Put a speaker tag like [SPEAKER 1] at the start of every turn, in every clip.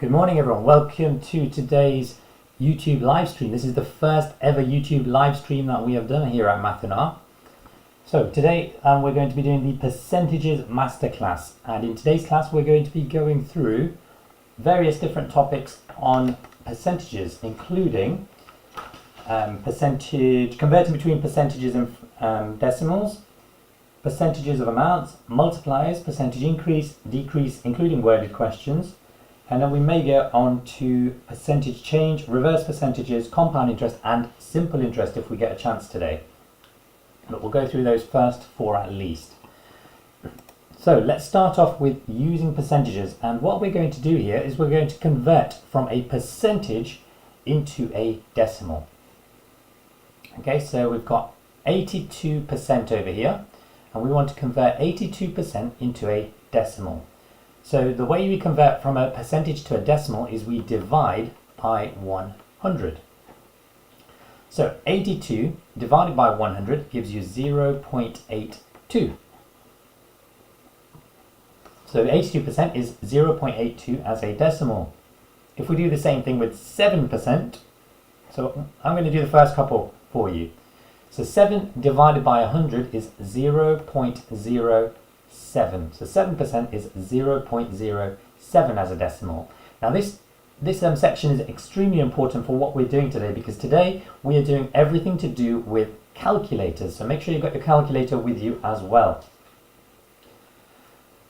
[SPEAKER 1] Good morning everyone, welcome to today's YouTube live stream. This is the first ever YouTube live stream that we have done here at Mathinar. So today we're going to be doing the percentages masterclass, and in today's class we're going to be going through various different topics on percentages, including converting between percentages and decimals, percentages of amounts, multipliers, percentage increase, decrease, including worded questions. And then we may get on to percentage change, reverse percentages, compound interest, and simple interest if we get a chance today. But we'll go through those first four at least. So let's start off with using percentages. And what we're going to do here is we're going to convert from a percentage into a decimal. Okay, so we've got 82% over here, and we want to convert 82% into a decimal. So the way we convert from a percentage to a decimal is we divide by 100. So 82 divided by 100 gives you 0.82. So 82% is 0.82 as a decimal. If we do the same thing with 7%, so I'm going to do the first couple for you. So 7 divided by 100 is 0.07. So 7% is 0.07 as a decimal. Now this section is extremely important for what we're doing today, because today we are doing everything to do with calculators. So make sure you've got your calculator with you as well.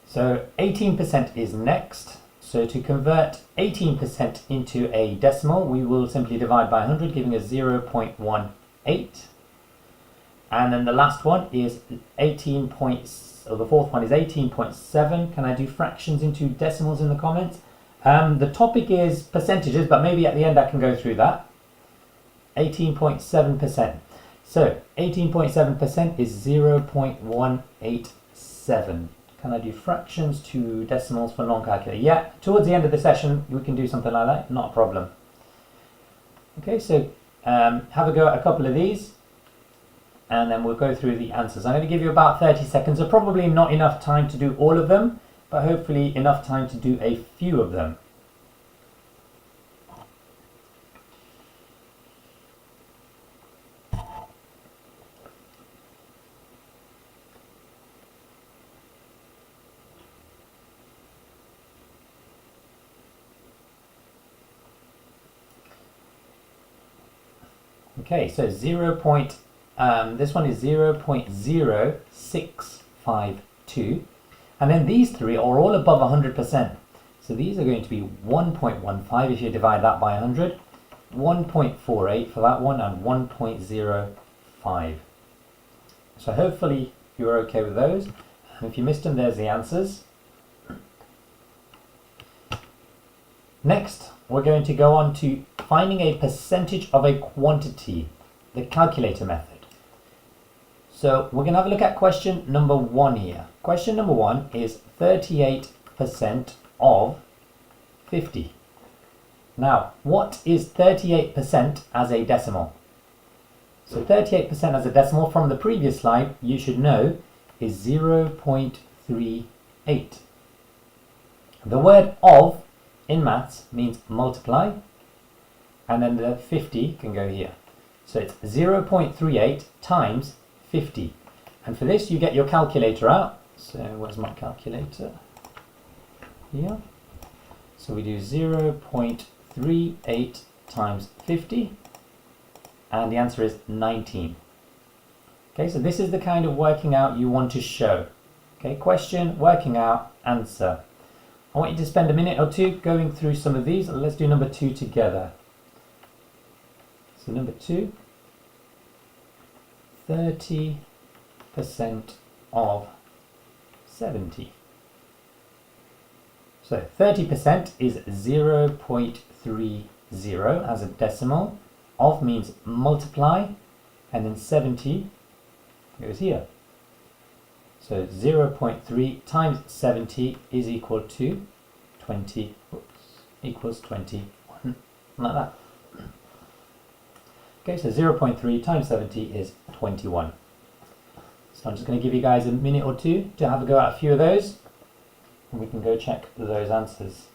[SPEAKER 1] So 18% is next. So to convert 18% into a decimal, we will simply divide by 100, giving us 0.18. And then the last one is the fourth one is 18.7. Can I do fractions into decimals in the comments? The topic is percentages, but maybe at the end I can go through that. 18.7%. So 18.7% is 0.187. Can I do fractions to decimals for non-calculator? Yeah, towards the end of the session we can do something like that, not a problem. Okay, so have a go at a couple of these, and then we'll go through the answers. I'm going to give you about 30 seconds, so probably not enough time to do all of them, but hopefully enough time to do a few of them. Okay, so this one is 0.0652, and then these three are all above 100%. So these are going to be 1.15 if you divide that by 100, 1.48 for that one, and 1.05. So hopefully you're okay with those. And if you missed them, there's the answers. Next, we're going to go on to finding a percentage of a quantity, the calculator method. So we're going to have a look at question number 1 here. Question number 1 is 38% of 50. Now, what is 38% as a decimal? So 38% as a decimal from the previous slide, you should know, is 0.38. The word of in maths means multiply, and then the 50 can go here. So it's 0.38 times 50. And for this you get your calculator out. So where's my calculator? Here. So we do 0.38 times 50, and the answer is 19. Okay, so this is the kind of working out you want to show. Okay, question, working out, answer. I want you to spend a minute or two going through some of these. Let's do number 2 together. So number 2, 30% of 70. So 30% is 0.30 as a decimal. Of means multiply, and then 70 goes here. So 0.3 times 70 is equal to 21, like that. Okay, so 0.3 times 70 is 21. So I'm just going to give you guys a minute or two to have a go at a few of those, and we can go check those answers.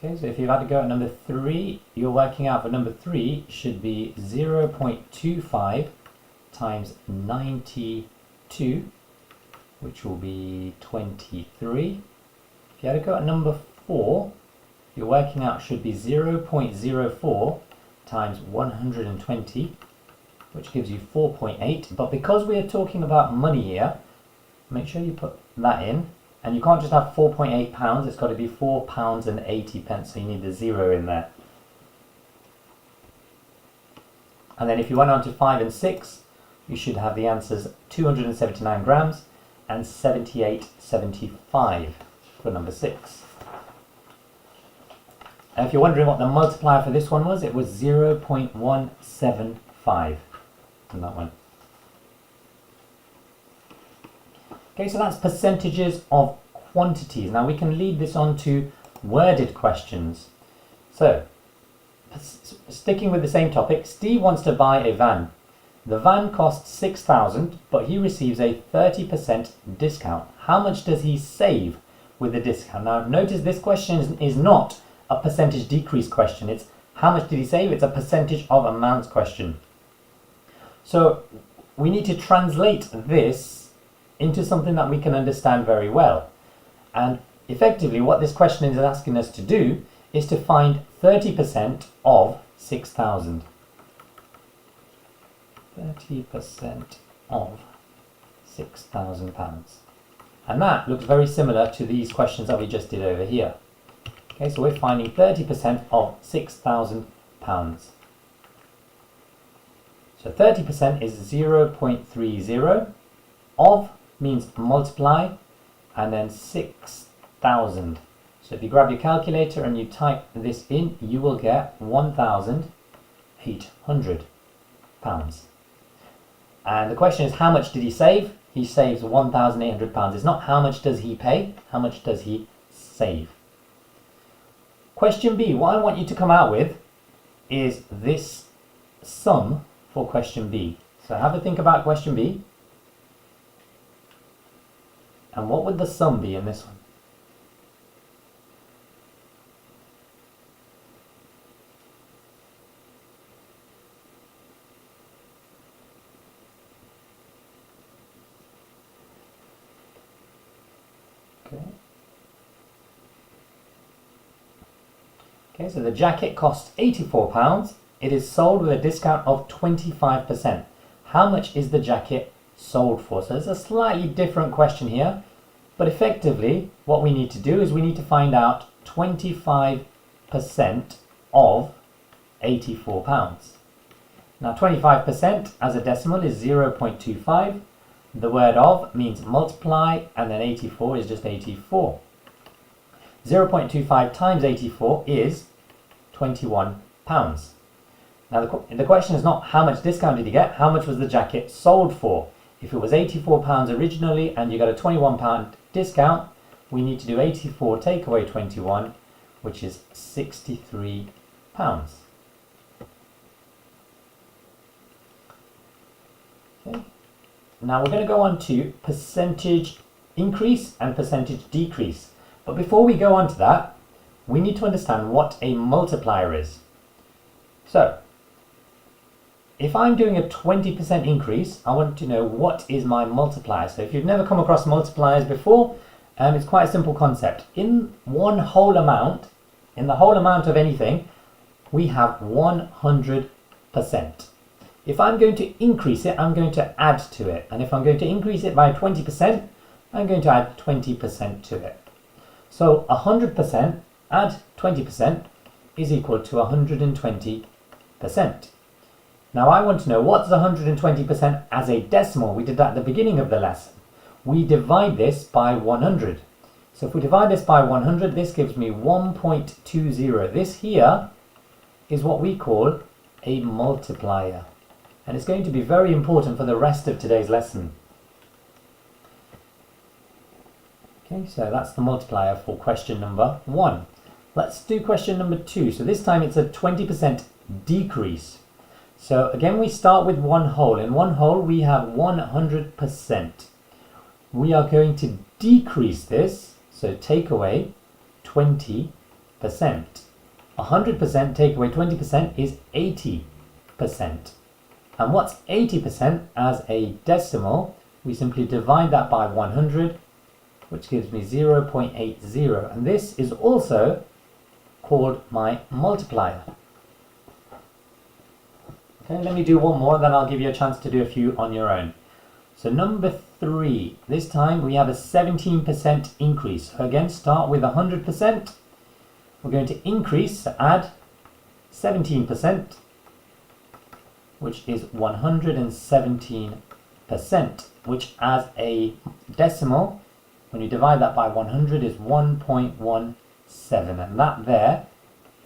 [SPEAKER 1] Okay, so if you've had to go at number 3, you're working out for number 3 should be 0.25 times 92, which will be 23. If you had to go at number 4, you're working out should be 0.04 times 120, which gives you 4.8. But because we are talking about money here, make sure you put that in. And you can't just have 4.8 pounds, it's got to be 4 pounds and 80 pence, so you need the 0 in there. And then if you went on to 5 and 6, you should have the answers 279 grams and 78.75 for number 6. And if you're wondering what the multiplier for this one was, it was 0.175 on that one. Okay, so that's percentages of quantities. Now we can lead this on to worded questions. So, sticking with the same topic, Steve wants to buy a van. The van costs 6,000, but he receives a 30% discount. How much does he save with the discount? Now notice this question is not a percentage decrease question. It's how much did he save? It's a percentage of amounts question. So we need to translate this into something that we can understand very well. And effectively what this question is asking us to do is to find 30% of 6,000. 30% of £6,000. And that looks very similar to these questions that we just did over here. Okay, so we're finding 30% of £6,000. So 30% is 0.30. Of means multiply, and then 6,000. So if you grab your calculator and you type this in, you will get £1,800. And the question is, how much did he save? He saves £1,800. It's not how much does he pay, how much does he save? Question B, what I want you to come out with is this sum for question B. So have a think about question B. And what would the sum be in this one? Okay, so the jacket costs £84. It is sold with a discount of 25%. How much is the jacket sold for? So it's a slightly different question here, but effectively what we need to do is we need to find out 25% of £84. Now 25% as a decimal is 0.25. The word of means multiply, and then 84 is just 84. 0.25 times 84 is £21. Now the question is not how much discount did you get, how much was the jacket sold for? If it was £84 originally and you got a £21 discount, we need to do 84 take away 21, which is £63. Okay. Now we're going to go on to percentage increase and percentage decrease. But before we go on to that, we need to understand what a multiplier is. So, if I'm doing a 20% increase, I want to know what is my multiplier. So if you've never come across multipliers before, it's quite a simple concept. In one whole amount, in the whole amount of anything, we have 100%. If I'm going to increase it, I'm going to add to it. And if I'm going to increase it by 20%, I'm going to add 20% to it. So 100% add 20% is equal to 120%. Now I want to know what's 120% as a decimal. We did that at the beginning of the lesson. We divide this by 100. So if we divide this by 100, this gives me 1.20. This here is what we call a multiplier. And it's going to be very important for the rest of today's lesson. Okay, so that's the multiplier for question number 1. Let's do question number 2. So this time it's a 20% decrease. So again, we start with one whole. In one whole, we have 100%. We are going to decrease this, so take away 20%. 100% take away 20% is 80%. And what's 80% as a decimal? We simply divide that by 100, which gives me 0.80. And this is also called my multiplier. Okay, let me do one more, then I'll give you a chance to do a few on your own. So number 3, this time we have a 17% increase. So again, start with 100%. We're going to increase, so add 17%, which is 117%, which as a decimal, when you divide that by 100 is 1.17, and that there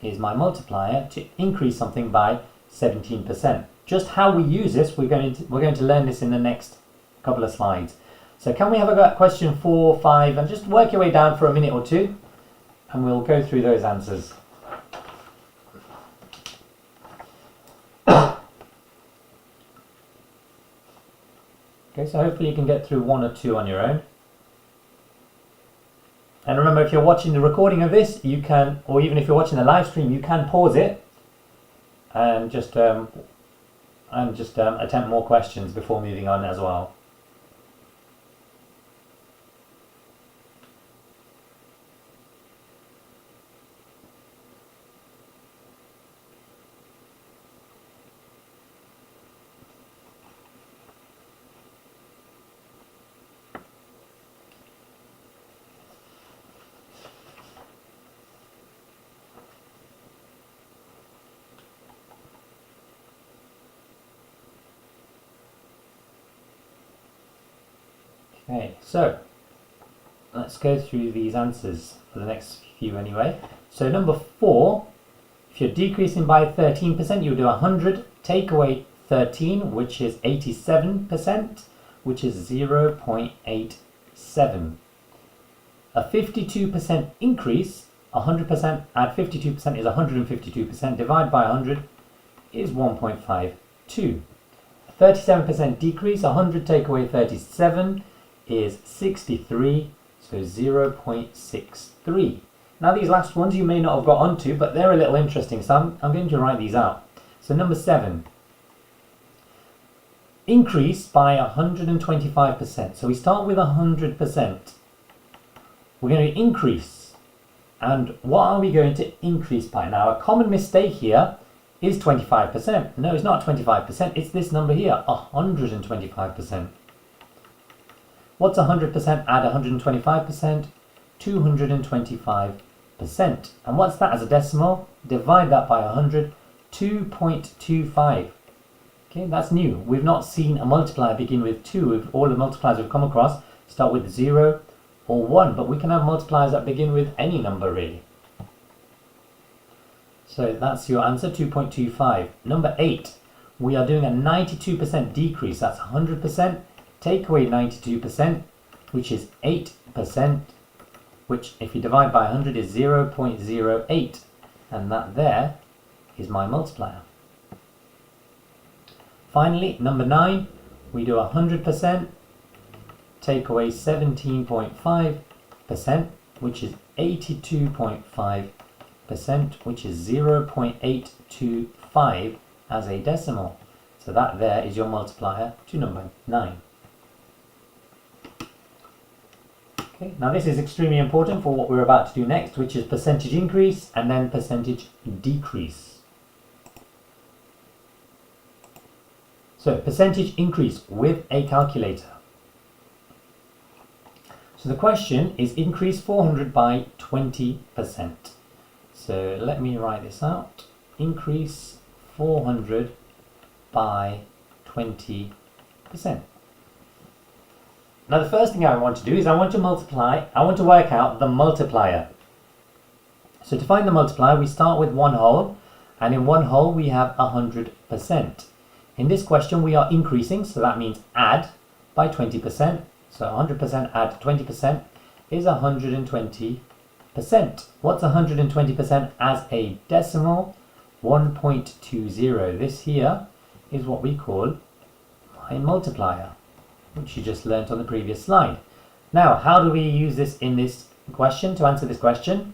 [SPEAKER 1] is my multiplier to increase something by 17%. Just how we use this, we're going to learn this in the next couple of slides. So can we have a go at question 4, 5, and just work your way down for a minute or two, and we'll go through those answers. Okay, so hopefully you can get through 1 or 2 on your own. And remember, if you're watching the recording of this, you can, or even if you're watching the live stream, you can pause it and just attempt more questions before moving on as well. Okay, so let's go through these answers for the next few anyway. So number 4, if you're decreasing by 13%, you'll do 100, take away 13, which is 87%, which is 0.87. A 52% increase, 100% add 52% is 152%, divide by 100 is 1.52. A 37% decrease, 100 take away 37 is 63, so 0.63. Now these last ones you may not have got onto, but they're a little interesting, so I'm going to write these out. So number 7, increase by 125%. So we start with 100%. We're going to increase, and what are we going to increase by? Now a common mistake here is 25%. No, it's not 25%, it's this number here, 125%. What's 100%? Add 125%, 225%. And what's that as a decimal? Divide that by 100, 2.25. Okay, that's new. We've not seen a multiplier begin with 2. All the multipliers we've come across start with 0 or 1, but we can have multipliers that begin with any number really. So that's your answer, 2.25. Number 8, we are doing a 92% decrease. That's 100%. Take away 92%, which is 8%, which if you divide by 100 is 0.08, and that there is my multiplier. Finally, number 9, we do 100%, take away 17.5%, which is 82.5%, which is 0.825 as a decimal. So that there is your multiplier to number 9. Okay, now this is extremely important for what we're about to do next, which is percentage increase and then percentage decrease. So percentage increase with a calculator. So the question is increase 400 by 20%. So let me write this out. Increase 400 by 20%. Now the first thing I want to do is I want to work out the multiplier. So to find the multiplier, we start with one whole, and in one whole we have 100%. In this question we are increasing, so that means add by 20%. So 100% add 20% is 120%. What's 120% as a decimal? 1.20. This here is what we call my multiplier, which you just learnt on the previous slide. Now, how do we use this in this question to answer this question?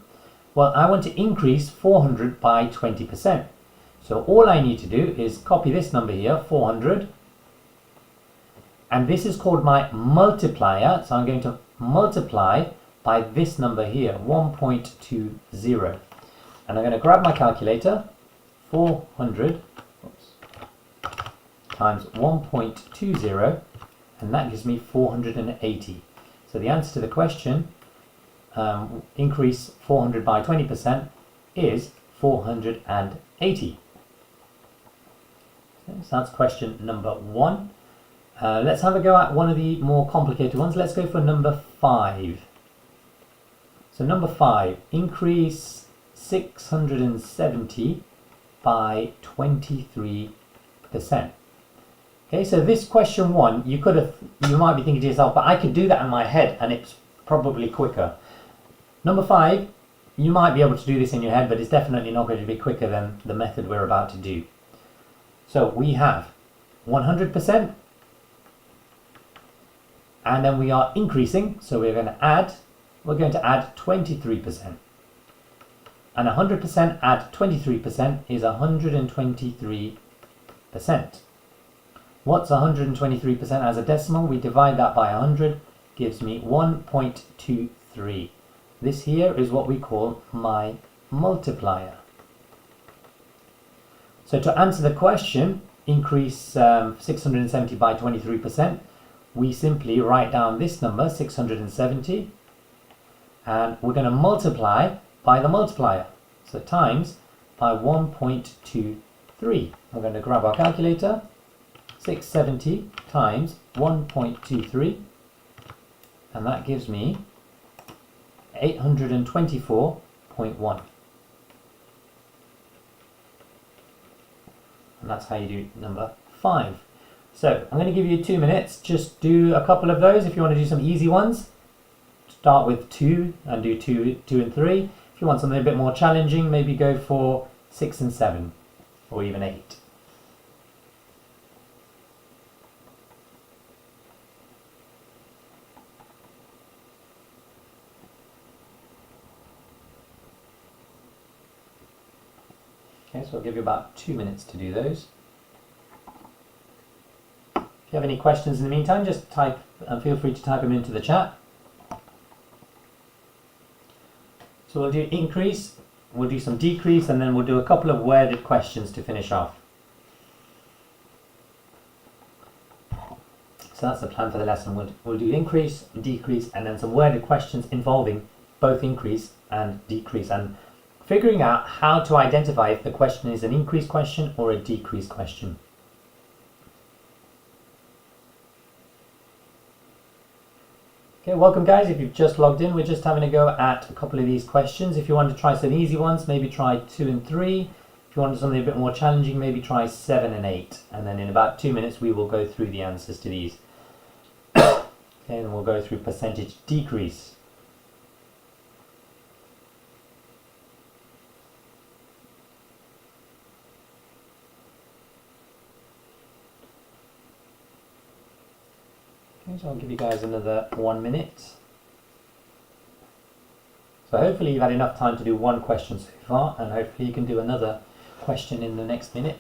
[SPEAKER 1] Well, I want to increase 400 by 20%. So all I need to do is copy this number here, 400. And this is called my multiplier. So I'm going to multiply by this number here, 1.20. And I'm going to grab my calculator, 400 times 1.20, and that gives me 480. So the answer to the question, increase 400 by 20%, is 480. Okay, so that's question number 1. Let's have a go at one of the more complicated ones. Let's go for number 5. So number 5, increase 670 by 23%. Okay, so this question 1, you might be thinking to yourself, but I could do that in my head and it's probably quicker. Number 5, you might be able to do this in your head, but it's definitely not going to be quicker than the method we're about to do. So we have 100%, and then we are increasing, so we're going to add 23%. And 100% add 23% is 123%. What's 123% as a decimal? We divide that by 100, gives me 1.23. This here is what we call my multiplier. So to answer the question, increase 670 by 23%, we simply write down this number, 670, and we're going to multiply by the multiplier. So times by 1.23. We're going to grab our calculator, 670 times 1.23, and that gives me 824.1. And that's how you do number 5. So I'm going to give you 2 minutes. Just do a couple of those if you want to do some easy ones. Start with 2 and do 2 and 3. If you want something a bit more challenging, maybe go for 6 and 7 or even 8. Okay, so I'll give you about 2 minutes to do those. If you have any questions in the meantime, just type and feel free to type them into the chat. So we'll do increase, we'll do some decrease, and then we'll do a couple of worded questions to finish off. So that's the plan for the lesson. We'll do increase, decrease, and then some worded questions involving both increase and decrease, and figuring out how to identify if the question is an increase question or a decrease question. Okay, welcome guys. If you've just logged in, we're just having a go at a couple of these questions. If you want to try some easy ones, maybe try 2 and 3. If you want something a bit more challenging, maybe try 7 and 8. And then in about 2 minutes, we will go through the answers to these. Okay, and we'll go through percentage decrease. So I'll give you guys another 1 minute. So hopefully you've had enough time to do one question so far, and hopefully you can do another question in the next minute.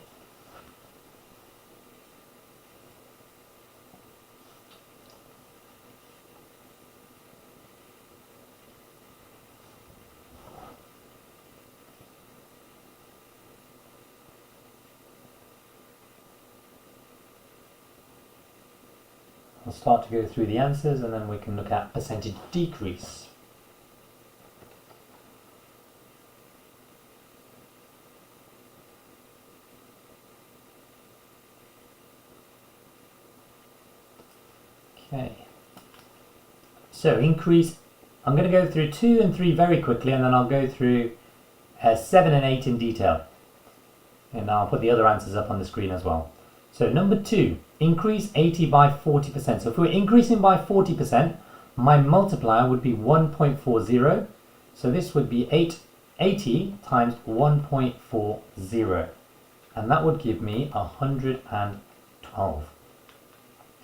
[SPEAKER 1] I'll start to go through the answers and then we can look at percentage decrease. Okay. So increase, I'm going to go through 2 and 3 very quickly, and then I'll go through 7 and 8 in detail. And I'll put the other answers up on the screen as well. So number 2, increase 80 by 40%. So if we're increasing by 40%, my multiplier would be 1.40. So this would be 80 times 1.40. And that would give me 112.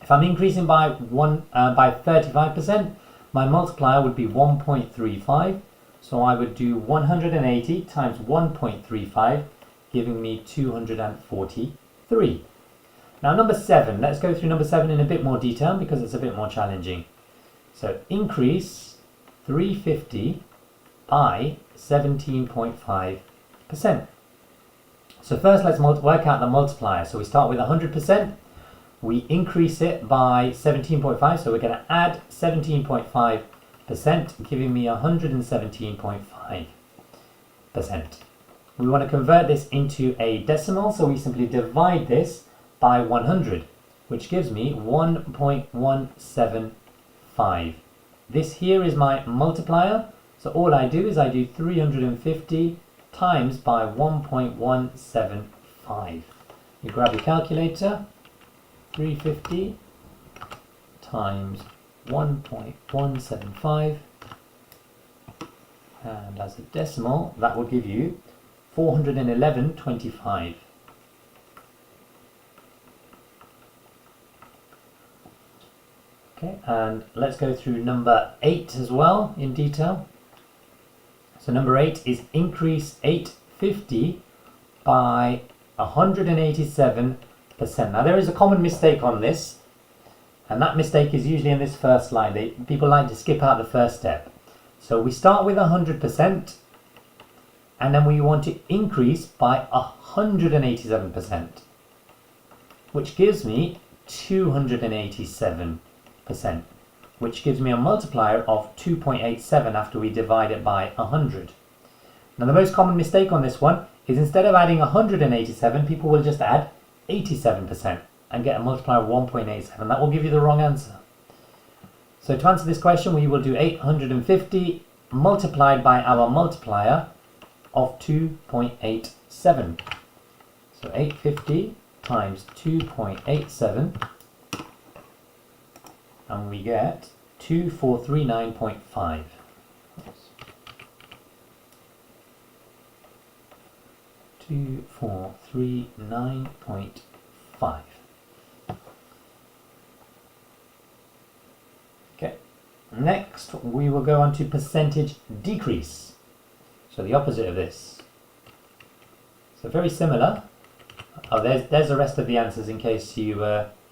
[SPEAKER 1] If I'm increasing by 35%, my multiplier would be 1.35. So I would do 180 times 1.35, giving me 243. Now number 7, let's go through number 7 in a bit more detail because it's a bit more challenging. So increase 350 by 17.5%. So first let's work out the multiplier. So we start with 100%, we increase it by 17.5, so we're going to add 17.5%, giving me 117.5%. We want to convert this into a decimal, so we simply divide this by 100, which gives me 1.175. This here is my multiplier, so all I do is I do 350 times by 1.175. You grab your calculator, 350 times 1.175, and as a decimal that will give you 411.25. Okay, and let's go through number 8 as well in detail. So number 8 is increase 850 by 187%. Now there is a common mistake on this, and that mistake is usually in this first line. People like to skip out the first step. So we start with 100%, and then we want to increase by 187%, which gives me 287%, which gives me a multiplier of 2.87 after we divide it by 100. Now the most common mistake on this one is instead of adding 187, people will just add 87% and get a multiplier of 1.87. That will give you the wrong answer. So to answer this question, we will do 850 multiplied by our multiplier of 2.87. So 850 times 2.87, and we get 2439.5. 2439.5. Okay, next we will go on to percentage decrease. So the opposite of this. So very similar. Oh, there's the rest of the answers in case you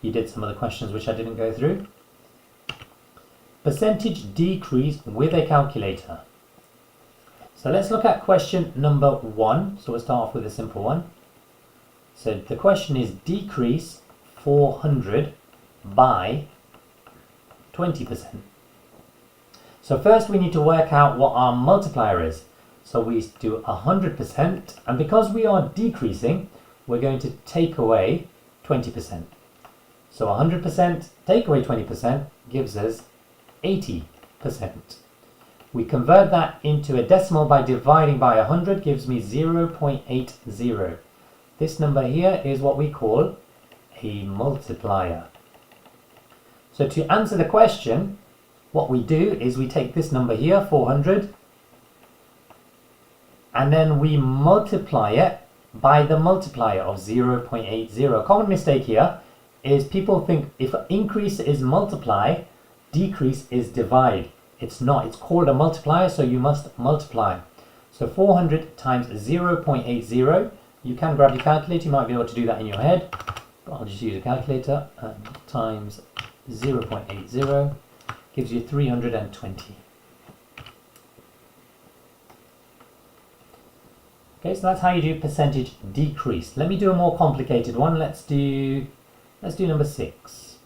[SPEAKER 1] did some of the questions which I didn't go through. Percentage decrease with a calculator. So let's look at question number 1. So we'll start off with a simple one. So the question is decrease 400 by 20%. So first we need to work out what our multiplier is. So we do 100%, and because we are decreasing, we're going to take away 20%. So 100% take away 20% gives us 80%. We convert that into a decimal by dividing by 100, gives me 0.80. This number here is what we call a multiplier. So to answer the question, what we do is we take this number here, 400, and then we multiply it by the multiplier of 0.80. Common mistake here is people think if increase is multiply, decrease is divide. It's not. It's called a multiplier, so you must multiply. So 400 times 0.80. You can grab your calculator. You might be able to do that in your head. But I'll just use a calculator. Times 0.80 gives you 320. Okay, so that's how you do percentage decrease. Let me do a more complicated one. Let's do number 6.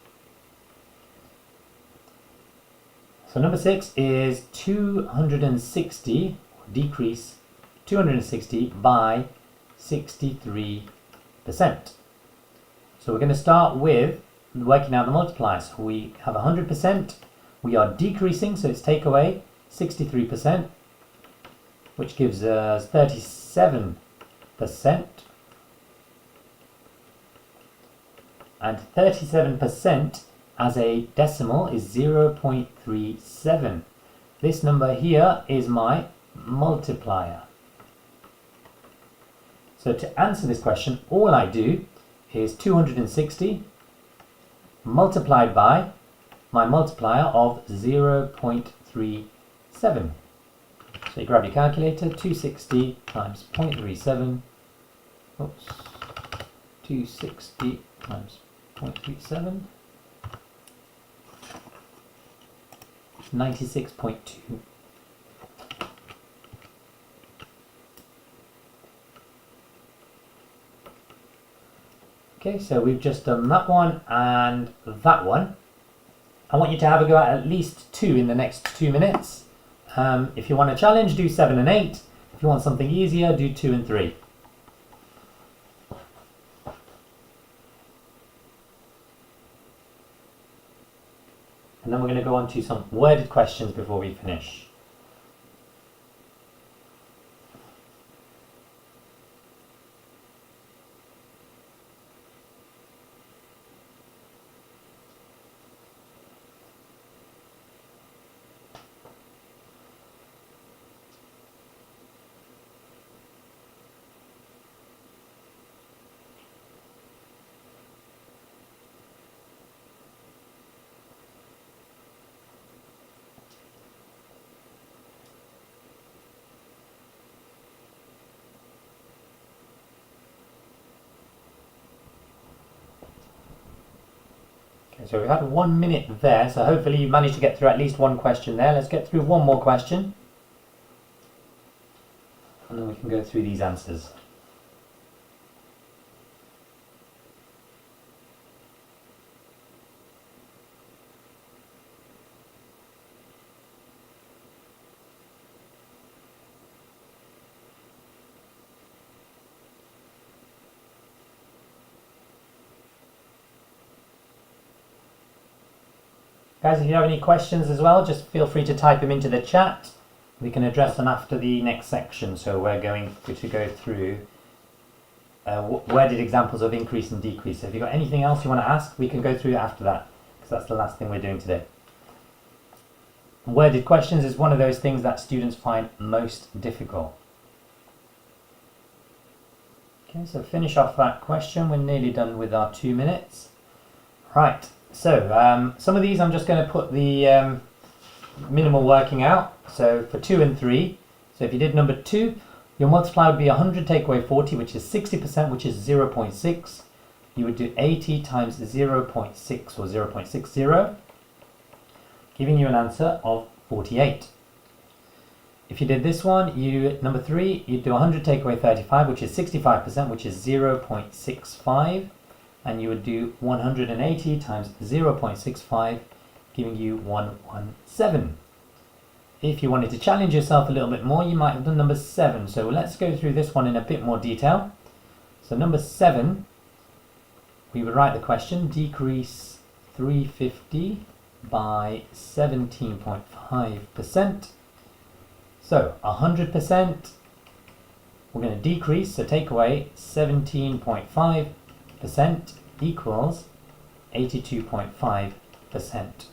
[SPEAKER 1] So number 6 is 260, decrease 260 by 63%. So we're going to start with working out the multiplier. So we have 100%, we are decreasing, so it's take away 63%, which gives us 37%. And 37% as a decimal is 0.37. This number here is my multiplier. So to answer this question, all I do is 260 multiplied by my multiplier of 0.37. So you grab your calculator, 260 times 0.37, oops, 260 times 0.37, 96.2. Okay, so we've just done that one and that one. I want you to have a go at least 2 in the next 2 minutes. If you want a challenge, do 7 and 8. If you want something easier, do 2 and 3. And then we're going to go on to some worded questions before we finish. So we've had 1 minute there, so hopefully you managed to get through at least one question there. Let's get through one more question. And then we can go through these answers. Guys, if you have any questions as well, just feel free to type them into the chat. We can address them after the next section. So we're going to go through worded examples of increase and decrease. So if you've got anything else you want to ask, we can go through it after that, because that's the last thing we're doing today. Worded questions is one of those things that students find most difficult. Okay, so finish off that question. We're nearly done with our 2 minutes. Right. So some of these I'm just going to put the minimal working out. So for 2 and 3, so if you did number 2, your multiply would be 100 take away 40, which is 60%, which is 0.6. You would do 80 times 0.6 or 0.60, giving you an answer of 48. If you did this one, number 3, you'd do 100 take away 35, which is 65%, which is 0.65. And you would do 180 times 0.65, giving you 117. If you wanted to challenge yourself a little bit more, you might have done number 7. So let's go through this one in a bit more detail. So number 7, we would write the question, decrease 350 by 17.5%. So 100%, we're going to decrease, so take away 17.5%. Equals 82.5%,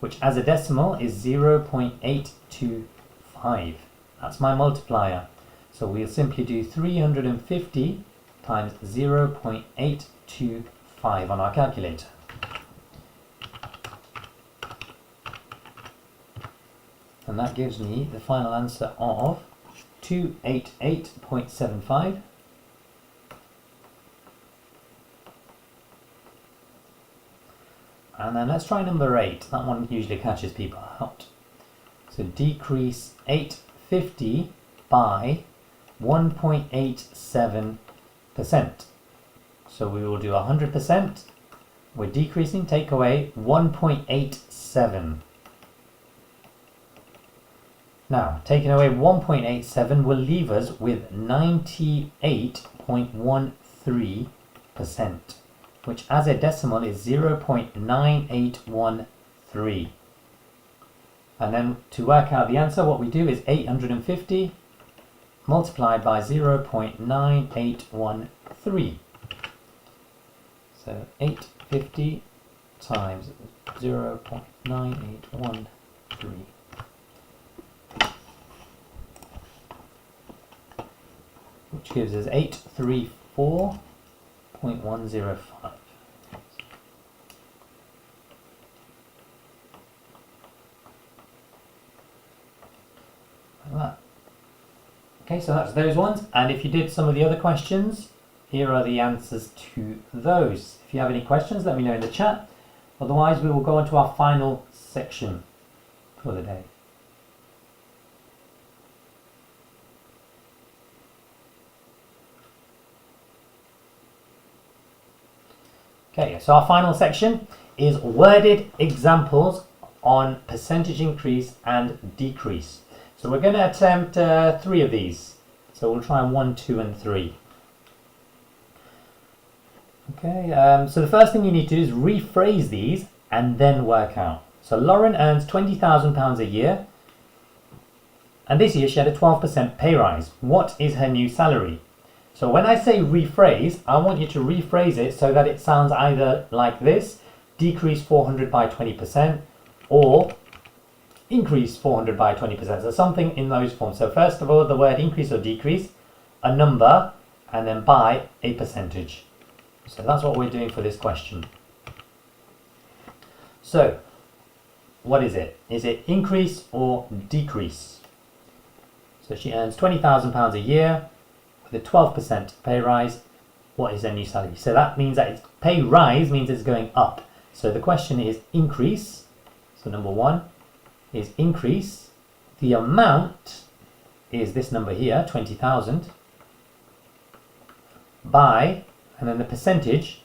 [SPEAKER 1] which as a decimal is 0.825. That's my multiplier. So we'll simply do 350 times 0.825 on our calculator. And that gives me the final answer of 288.75. And then let's try number 8. That one usually catches people out. So decrease 850 by 1.87%. So we will do 100%. We're decreasing, take away 1.87. Now, taking away 1.87 will leave us with 98.13%. which as a decimal is 0.9813. And then to work out the answer, what we do is 850 multiplied by 0.9813. So 850 times 0.9813. Which gives us 834.105. Like that. Okay, so that's those ones. And if you did some of the other questions, here are the answers to those. If you have any questions, let me know in the chat. Otherwise, we will go on to our final section for the day. Okay, so our final section is worded examples on percentage increase and decrease. So we're going to attempt 3 of these. So we'll try 1, 2, and 3. Okay, so the first thing you need to do is rephrase these and then work out. So Lauren earns £20,000 a year, and this year she had a 12% pay rise. What is her new salary? So when I say rephrase, I want you to rephrase it so that it sounds either like this: decrease 400 by 20%, or increase 400 by 20%. So something in those forms. So first of all, the word increase or decrease, a number, and then by a percentage. So that's what we're doing for this question. So what is it? Is it increase or decrease? So she earns £20,000 a year with a 12% pay rise. What is her new salary? So that means that it's pay rise means it's going up. So the question is increase. So number 1 is increase. The amount is this number here, 20,000, by, and then the percentage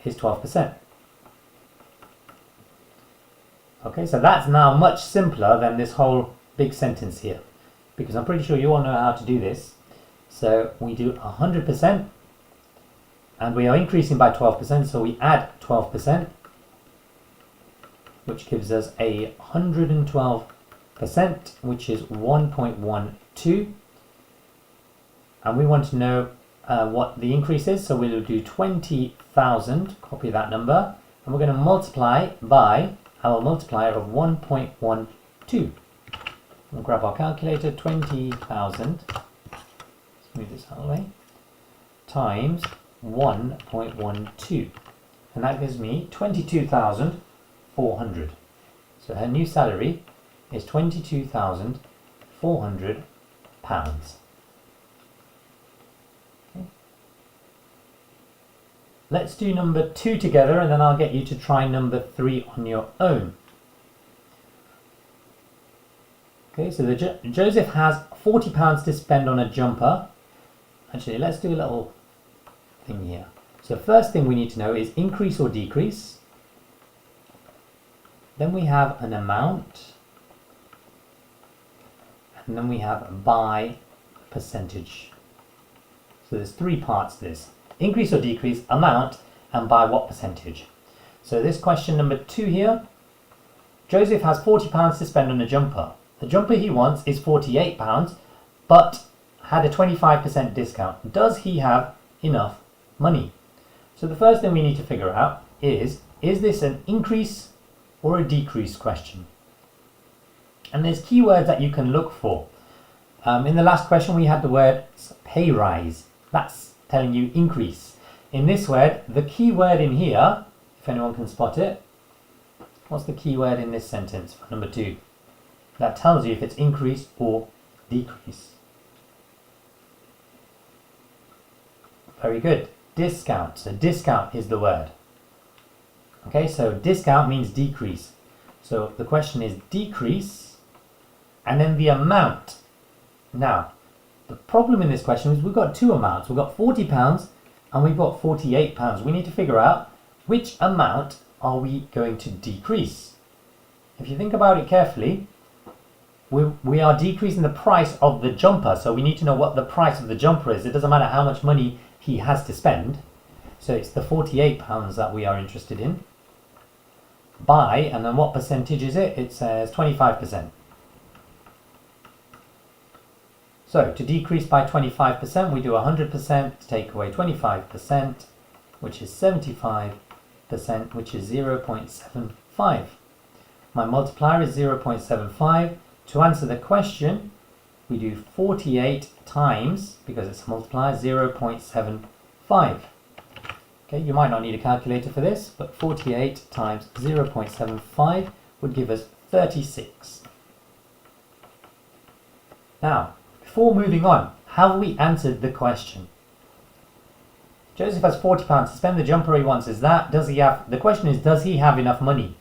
[SPEAKER 1] is 12%. Okay, so that's now much simpler than this whole big sentence here, because I'm pretty sure you all know how to do this. So we do 100%, and we are increasing by 12%, so we add 12%, which gives us a 112%, which is 1.12. And we want to know what the increase is, so we'll do 20,000, copy that number, and we're going to multiply by our multiplier of 1.12. We'll grab our calculator. 20,000, let's move this out of the way, times 1.12, and that gives me 22,400. So her new salary is £22,400. Okay. Let's do number 2 together, and then I'll get you to try number 3 on your own. Okay, so Joseph has £40 to spend on a jumper. Actually, let's do a little thing here. So first thing we need to know is increase or decrease. Then we have an amount, and then we have by percentage. So there's 3 parts to this: increase or decrease, amount, and by what percentage. So this question number 2 here, Joseph has £40 to spend on a jumper. The jumper he wants is £48, but had a 25% discount. Does he have enough money? So the first thing we need to figure out is this an increase or a decrease question? And there's keywords that you can look for. In the last question we had the word pay rise. That's telling you increase. In this word, the key word in here, if anyone can spot it, what's the key word in this sentence for number 2? That tells you if it's increase or decrease. Very good. Discount. So discount is the word. Okay, so discount means decrease. So the question is decrease, and then the amount. Now, the problem in this question is we've got 2 amounts. We've got £40 and we've got £48. We need to figure out which amount are we going to decrease. If you think about it carefully, we are decreasing the price of the jumper, so we need to know what the price of the jumper is. It doesn't matter how much money he has to spend. So it's the £48 that we are interested in. By, and then what percentage is it? It says 25%. So to decrease by 25%, we do 100% to take away 25%, which is 75%, which is 0.75. My multiplier is 0.75. To answer the question, we do 48 times, because it's a multiplier, 0.75. Okay, you might not need a calculator for this, but 48 times 0.75 would give us 36. Now, before moving on, have we answered the question? Joseph has £40 to spend. The jumper he wants is that. Does he have? The question is, does he have enough money?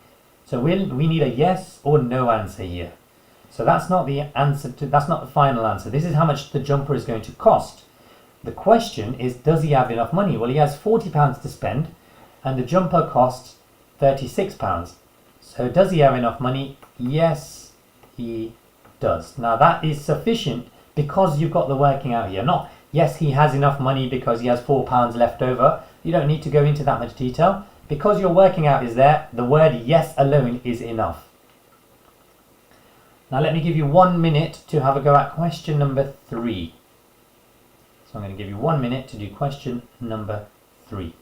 [SPEAKER 1] So we need a yes or no answer here. So that's not the answer to. That's not the final answer. This is how much the jumper is going to cost. The question is, does he have enough money? Well, he has £40 to spend, and the jumper costs £36. So does he have enough money? Yes, he does. Now that is sufficient because you've got the working out here. Not yes, he has enough money because he has £4 left over. You don't need to go into that much detail. Because your working out is there, the word yes alone is enough. Now let me give you 1 minute to have a go at question number 3. So I'm going to give you 1 minute to do question number 3.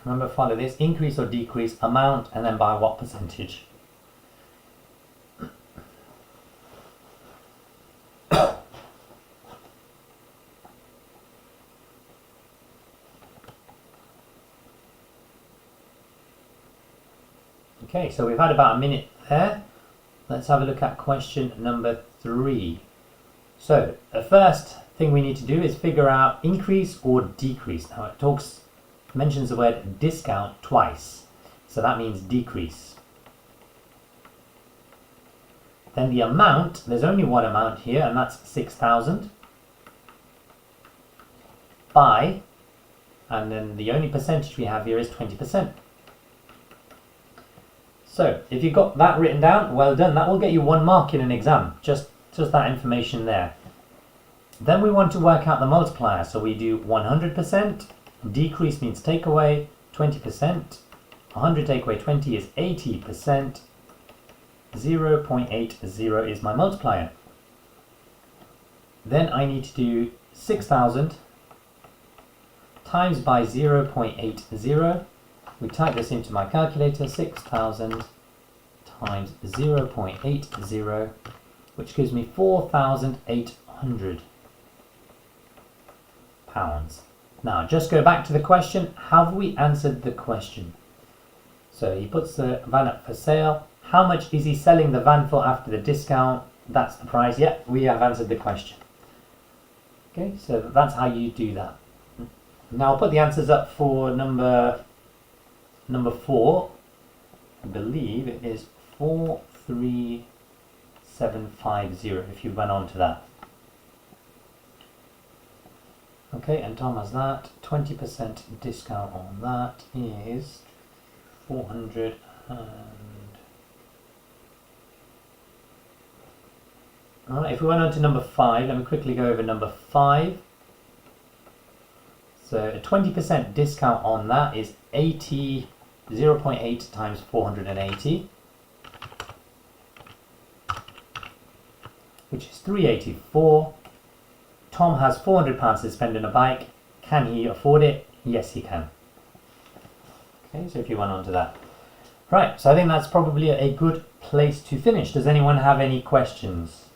[SPEAKER 1] Remember, follow this: increase or decrease, amount, and then by what percentage. Okay, so we've had about a minute there. Let's have a look at question number 3. So the first thing we need to do is figure out increase or decrease. Now it mentions the word discount twice, so that means decrease. Then the amount, there's only one amount here, and that's 6,000. By, and then the only percentage we have here is 20%. So if you've got that written down, well done. That will get you 1 mark in an exam, just that information there. Then we want to work out the multiplier, so we do 100%. Decrease means take away 20%. 100 take away 20 is 80%. 0.80 is my multiplier. Then I need to do 6,000 times by 0.80. We type this into my calculator: 6,000 times 0.80, which gives me £4,800. Now just go back to the question. Have we answered the question? So he puts the van up for sale. How much is he selling the van for after the discount? That's the price. Yeah, we have answered the question. Okay, so that's how you do that. Now I'll put the answers up for number 4. I believe it is 43750 if you run on to that. Okay, and Tom has that. 20% discount on that is 400 and... Alright, if we went on to number 5, let me quickly go over number 5. So a 20% discount on that is 0.8 times 480, which is 384. Tom has £400 to spend on a bike. Can he afford it? Yes, he can. Okay, so if you went on to that. Right, so I think that's probably a good place to finish. Does anyone have any questions?